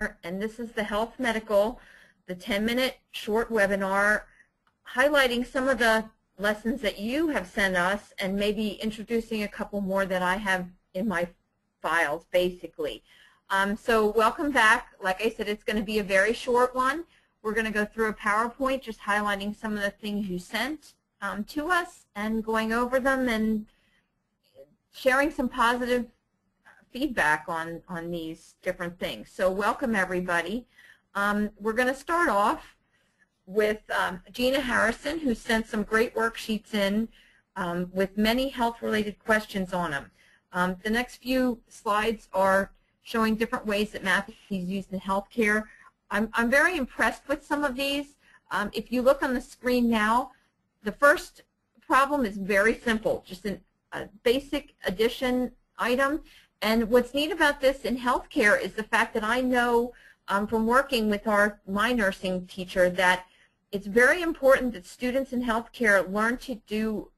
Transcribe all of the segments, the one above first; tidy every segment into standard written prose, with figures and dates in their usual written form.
and this is the Health Medical, the 10-minute short webinar highlighting some of the lessons that you have sent us and maybe introducing a couple more that I have in my files, basically. So welcome back. Like I said, it's going to be a very short one. We're going to go through a PowerPoint just highlighting some of the things you sent to us and going over them and sharing some positive feedback on these different things. So welcome, everybody. We're going to start off with Gina Harrison, who sent some great worksheets in with many health-related questions on them. The next few slides are showing different ways that math is used in healthcare. I'm very impressed with some of these. If you look on the screen now, the first problem is very simple, just a basic addition item. And what's neat about this in healthcare is the fact that I know from working with my nursing teacher that it's very important that students in healthcare learn to do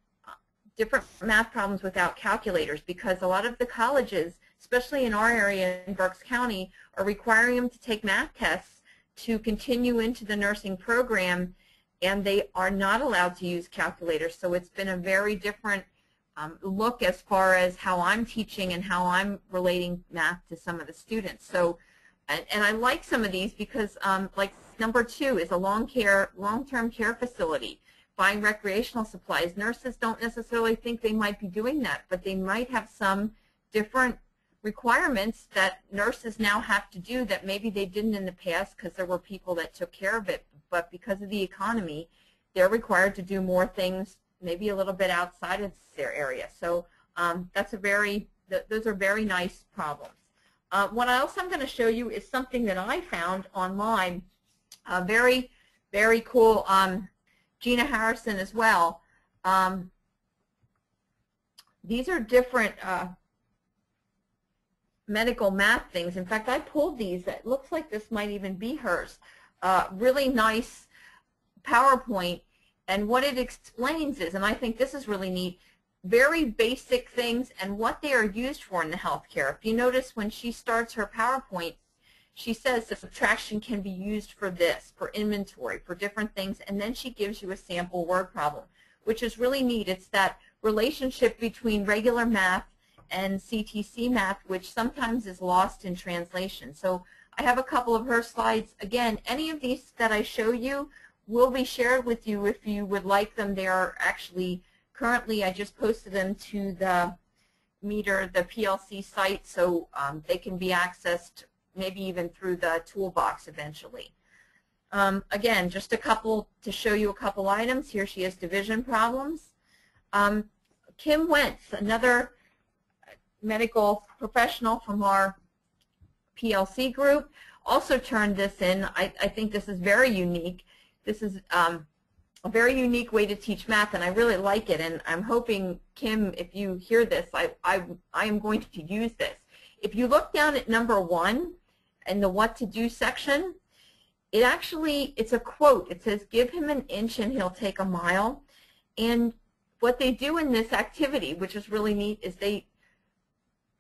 different math problems without calculators, because a lot of the colleges, especially in our area in Berks County, are requiring them to take math tests to continue into the nursing program, and they are not allowed to use calculators. So it's been a very different look as far as how I'm teaching and how I'm relating math to some of the students. So, and I like some of these because, like number 2 is a long-term care facility. Buying recreational supplies. Nurses don't necessarily think they might be doing that, but they might have some different requirements that nurses now have to do that maybe they didn't in the past because there were people that took care of it. But because of the economy, they're required to do more things, maybe a little bit outside of their area. So those are very nice problems. What else I'm going to show you is something that I found online, very, very cool. Gina Harrison as well. These are different medical math things. In fact, I pulled these. It looks like this might even be hers. Really nice PowerPoint. And what it explains is, and I think this is really neat, very basic things and what they are used for in the healthcare. If you notice when she starts her PowerPoint, she says the subtraction can be used for this, for inventory, for different things, and then she gives you a sample word problem, which is really neat. It's that relationship between regular math and CTC math, which sometimes is lost in translation. So I have a couple of her slides. Again, any of these that I show you will be shared with you if you would like them. They are actually currently, I just posted them to the Meeder, the PLC site, so they can be accessed maybe even through the toolbox eventually. Again, just a couple to show you a couple items. Here she has division problems. Kim Wentz, another medical professional from our PLC group, also turned this in. I think this is very unique. This is a very unique way to teach math, and I really like it. And I'm hoping, Kim, if you hear this, I am going to use this. If you look down at number 1 in the what to do section, it's a quote. It says, "Give him an inch and he'll take a mile." And what they do in this activity, which is really neat, is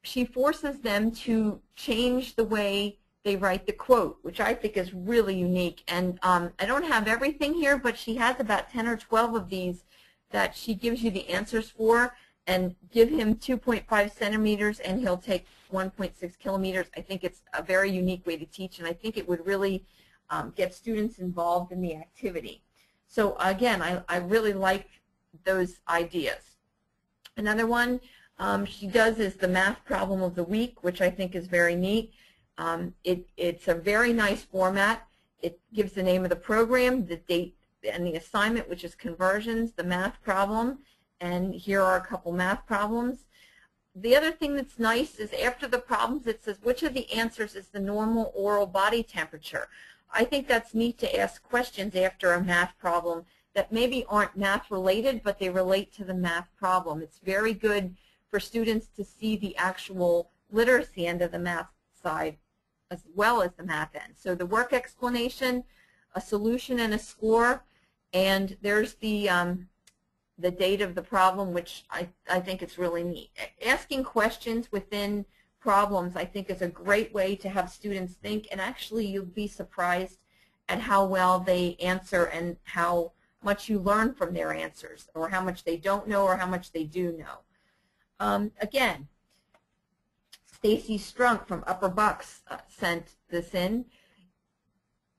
she forces them to change the way they write the quote, which I think is really unique. And I don't have everything here, but she has about 10 or 12 of these that she gives you the answers for. And give him 2.5 centimeters and he'll take 1.6 kilometers. I think it's a very unique way to teach, and I think it would really get students involved in the activity. So again, I really like those ideas. Another one she does is the math problem of the week, which I think is very neat. It's a very nice format. It gives the name of the program, the date, and the assignment, which is conversions, the math problem, and here are a couple math problems. The other thing that's nice is after the problems it says which of the answers is the normal oral body temperature. I think that's neat to ask questions after a math problem that maybe aren't math related, but they relate to the math problem. It's very good for students to see the actual literacy end of the math side as well as the math end. So the work explanation, a solution, and a score, and there's the date of the problem, which I think it's really neat. Asking questions within problems, I think, is a great way to have students think, and actually you'll be surprised at how well they answer and how much you learn from their answers, or how much they don't know or how much they do know. Again, Stacy Strunk from Upper Bucks sent this in.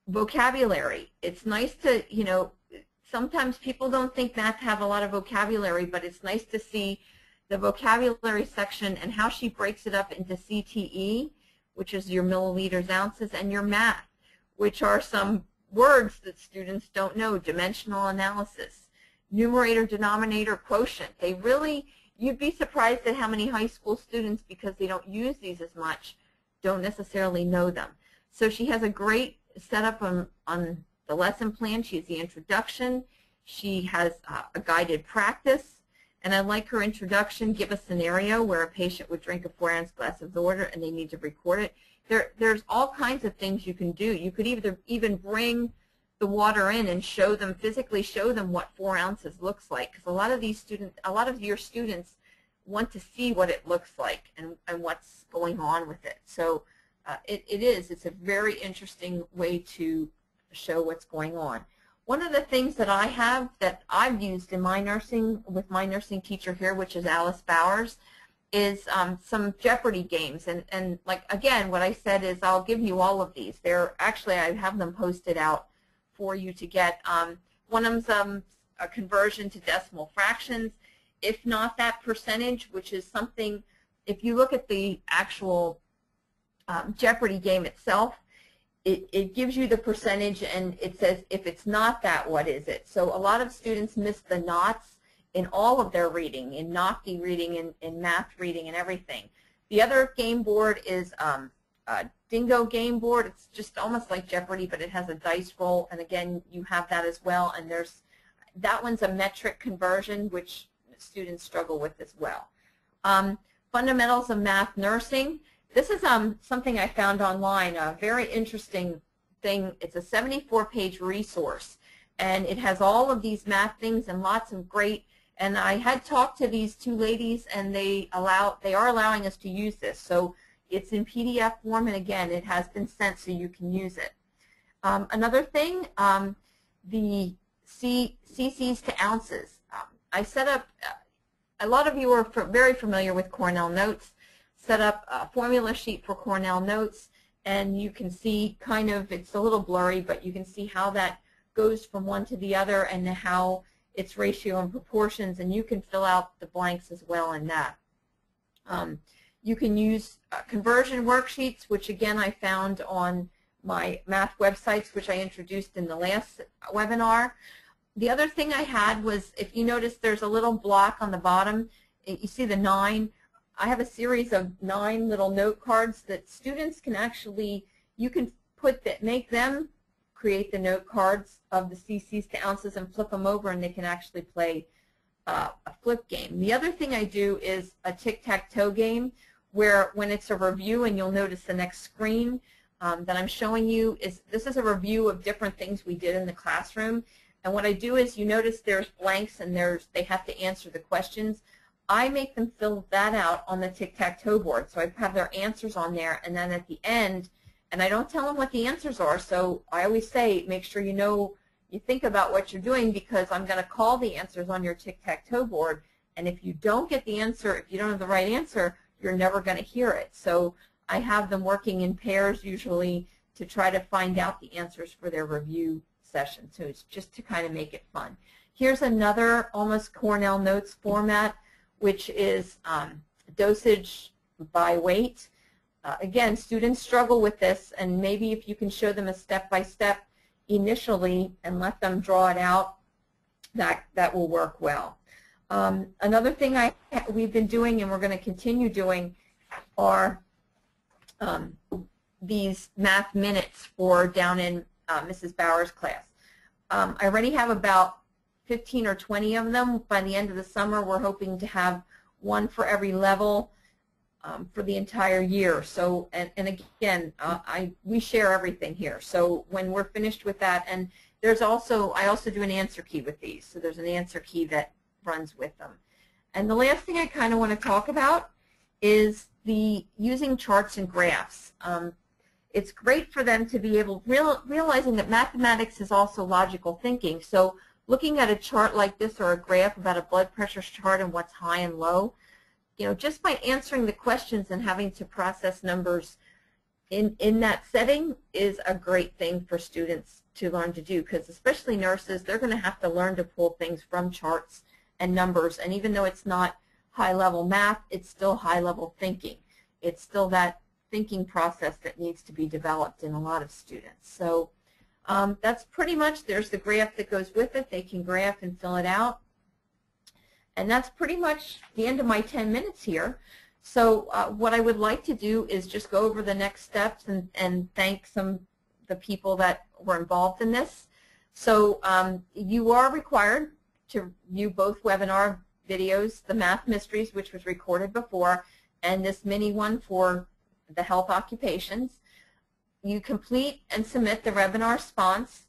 Vocabulary. It's nice to, you know, sometimes people don't think math have a lot of vocabulary, but it's nice to see the vocabulary section and how she breaks it up into CTE, which is your milliliters, ounces, and your math, which are some words that students don't know. Dimensional analysis, numerator, denominator, quotient. They really, you'd be surprised at how many high school students, because they don't use these as much, don't necessarily know them. So she has a great setup on the lesson plan. She has the introduction. She has a guided practice. And I like her introduction. Give a scenario where a patient would drink a 4-ounce glass of water and they need to record it. There's all kinds of things you can do. You could either even bring the water in and show them, physically show them what 4 ounces looks like, because a lot of these students, a lot of your students want to see what it looks like and what's going on with it. So it's a very interesting way to show what's going on. One of the things that I have that I've used in my nursing, with my nursing teacher here, which is Alice Bowers, is some Jeopardy games. And like, again, what I said is I'll give you all of these. They're actually, I have them posted out for you to get. One of them's a conversion to decimal fractions. If not that percentage, which is something, if you look at the actual Jeopardy game itself, it gives you the percentage and it says, if it's not that, what is it? So a lot of students miss the nots in all of their reading, in NOCTI reading, in math reading, and everything. The other game board is a Dingo game board. It's just almost like Jeopardy, but it has a dice roll, and again, you have that as well. And that one's a metric conversion, which students struggle with as well. Fundamentals of Math Nursing. This is something I found online, a very interesting thing. It's a 74-page resource, and it has all of these math things and lots of great, and I had talked to these two ladies, and they are allowing us to use this. So it's in PDF form, and again, it has been sent so you can use it. Another thing, the cc's to ounces. I set up, a lot of you are very familiar with Cornell Notes. Set up a formula sheet for Cornell Notes, and you can see kind of, it's a little blurry, but you can see how that goes from one to the other and how its ratio and proportions, and you can fill out the blanks as well in that. You can use conversion worksheets, which again I found on my math websites, which I introduced in the last webinar. The other thing I had was, if you notice there's a little block on the bottom, you see the 9. I have a series of 9 little note cards that students can actually, you can make them create the note cards of the cc's to ounces and flip them over, and they can actually play a flip game. The other thing I do is a Tic Tac Toe game, where when it's a review, and you'll notice the next screen that I'm showing you, this is a review of different things we did in the classroom. And what I do is, you notice there's blanks and they have to answer the questions. I make them fill that out on the tic-tac-toe board. So I have their answers on there, and then at the end, and I don't tell them what the answers are, so I always say, make sure you think about what you're doing, because I'm going to call the answers on your tic-tac-toe board, and if you don't get the answer, if you don't have the right answer, you're never going to hear it. So I have them working in pairs usually to try to find out the answers for their review session. So it's just to kind of make it fun. Here's another almost Cornell Notes format, which is dosage by weight. Again, students struggle with this, and maybe if you can show them a step-by-step initially and let them draw it out, that will work well. Another thing we've been doing, and we're going to continue doing, are these math minutes for down in Mrs. Bauer's class. I already have about 15 or 20 of them. By the end of the summer, we're hoping to have one for every level for the entire year. So, and again, we share everything here. So when we're finished with that, and I also do an answer key with these. So there's an answer key that runs with them. And the last thing I kind of want to talk about is the using charts and graphs. It's great for them to be able, realizing that mathematics is also logical thinking. So looking at a chart like this or a graph about a blood pressure chart and what's high and low, just by answering the questions and having to process numbers in that setting is a great thing for students to learn to do, because especially nurses, they're going to have to learn to pull things from charts and numbers. And even though it's not high-level math, it's still high-level thinking. It's still that thinking process that needs to be developed in a lot of students. So that's pretty much, there's the graph that goes with it. They can graph and fill it out. And that's pretty much the end of my 10 minutes here. So what I would like to do is just go over the next steps and thank the people that were involved in this. So you are required to view both webinar videos, the Math Mysteries, which was recorded before, and this mini one for the health occupations. You complete and submit the webinar response,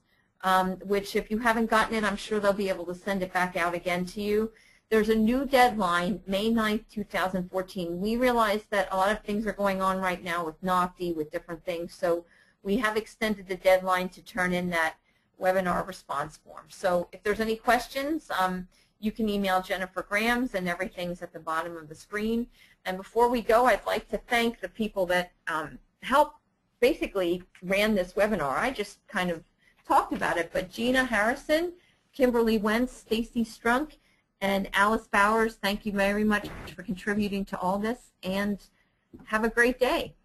which if you haven't gotten it, I'm sure they'll be able to send it back out again to you. There's a new deadline, May 9th, 2014. We realize that a lot of things are going on right now with NOCTI, with different things, so we have extended the deadline to turn in that webinar response form. So if there's any questions, you can email Jennifer Grams, and everything's at the bottom of the screen. And before we go, I'd like to thank the people that basically ran this webinar. I just kind of talked about it, but Gina Harrison, Kimberly Wentz, Stacy Strunk, and Alice Bowers, thank you very much for contributing to all this, and have a great day.